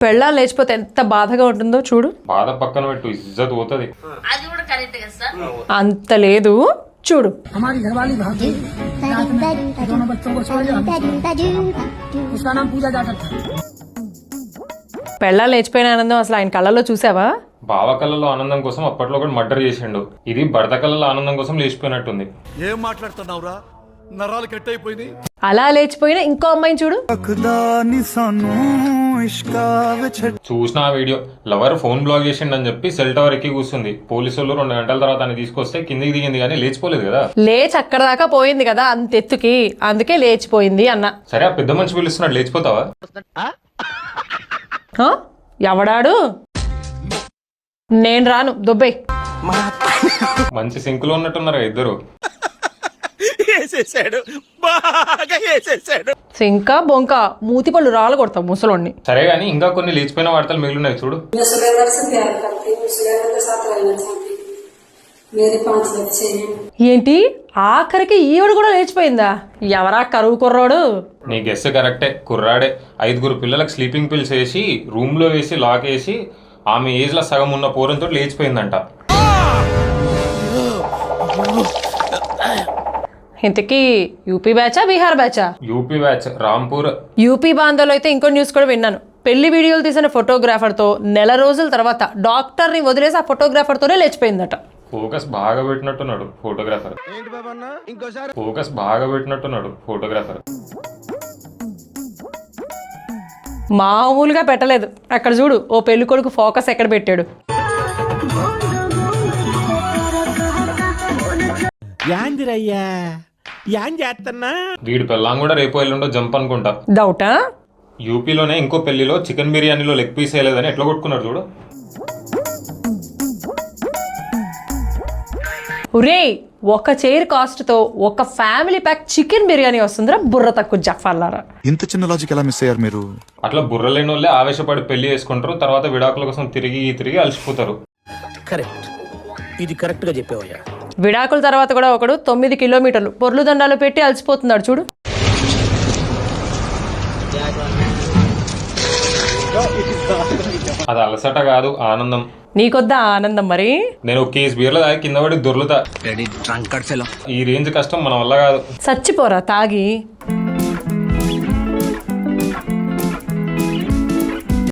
పెళ్ళాలు లేచిపోతే ఎంత బాధగా ఉంటుందో చూడు. బాధ పక్కన పెట్టు, ఇజ్జత్ పోతుంది. అంత లేదు చూడు. పెళ్ళాలు లేచిపోయిన ఆనందం అసలు ఆయన కళ్ళలో చూసావా? బావ కళ్ళలో ఆనందం కోసం అప్పట్లో కూడా మర్డర్ చేసిండు. ఇది భర్త కళ్ళలో ఆనందం కోసం లేచిపోయినట్టుంది. ఏం మాట్లాడుతున్నావురా? నరాలు కట్ అయిపోయింది. అలా లేచిపోయిన ఇంకో అమ్మాయిని చూడు. చూసిన ఆ వీడియో, లవర్ ఫోన్ బ్లాక్ చేసిండని చెప్పి సెల్ టవర్ ఎక్కి కూర్చుంది. పోలీసు వాళ్ళు 2 గంటల తర్వాత అని తీసుకొస్తే కిందికి దిగింది కానీ లేచిపోలేదు కదా. లేచి అక్కడ దాకా పోయింది కదా అంత ఎత్తుకి, అందుకే లేచిపోయింది అన్న. సరే, ఆ పెద్ద మనిషి పిలుస్తున్నాడు, లేచిపోతావా? ఎవడాడు? నేను రాను, దుబ్బై. మంచి సింకులో ఉన్నట్టున్నారు ఇద్దరు. సింక బొంక మూతి పళ్ళు రాళ్ళు కొడతాం ముసలోడిని. సరే గానీ ఇంకా కొన్ని లేచిపోయిన వార్తలు మిగిలినాయి చూడు. ఏంటి ఆఖరికి ఈవిడ కూడా లేచిపోయిందా? ఎవరా కరువు కుర్రాడు? నీ గెస్ కరెక్టే, కుర్రాడే. 5 పిల్లలకు స్లీపింగ్ పిల్స్ వేసి రూమ్ లో వేసి లాక్ వేసి ఆమె ఏజ్ లో సగం ఉన్న పోరంతో లేచిపోయిందంట. ఇంతకీ యూపీ బ్యాచా బీహార్ బ్యాచా? UP batch, Rampur. యూపీ బాంధవ్లో అయితే ఇంకో న్యూస్ కూడా విన్నాను. పెళ్లి వీడియోలు తీసిన ఫోటోగ్రాఫర్తో నెల రోజుల తర్వాత డాక్టర్ని వదిలేసి ఆ ఫోటోగ్రాఫర్తోనే లేచిపోయిందట. ఫోకస్ బాగా పెట్టినట్టున్నాడు ఫోటోగ్రాఫర్. ఫోకస్ బాగా పెట్టినట్టున్నాడు ఫోటోగ్రాఫర్. మామూలుగా పెట్టలేదు. అక్కడ చూడు, ఓ పెళ్లి కొడుకు ఫోకస్ ఎక్కడ పెట్టాడు. వీడి పెళ్ళాం కూడా రేపు ఎల్లుండో జంప్ అనుకుంటా. డౌటా? యూపీలోనే ఇంకో పెళ్లిలో చికెన్ బిర్యానీలో లెగ్ పీస్ వేయలేదని ఎట్లా కొట్టుకున్నారు చూడు. ఒరే, ఒక చైర్ కాస్ట్ తో ఒక ఫ్యామిలీ ప్యాక్ చికెన్ బిర్యానీ వస్తుందిరా బుర్ర తక్కువ జఫర్లారా. ఇంత చిన్న లాజిక్ ఎలా మిస్ అయ్యారు మీరు? అట్లా బుర్ర లేని వాళ్ళే ఆవేశపడి పెళ్లి చేసుకుంటారు, తర్వాత విడాకుల కోసం తిరిగి అలసిపోతారు. కరెక్ట్, ఇది కరెక్ట్ గా చెప్పావయ్యా. విడాకుల తర్వాత కూడా ఒకడు 9 కిలోమీటర్లు పొర్లు దండాలు పెట్టి అలసిపోతున్నాడు చూడు. అది అలసట కాదు, ఆనందం. నీకొద్దా ఆనందం? మరి నేను 1 కేజీ బీర్లు తాగి కింద పడి దొర్లుతా. ఈ రేంజ్ కష్టం మన వల్ల కాదు. చచ్చిపోరా తాగి.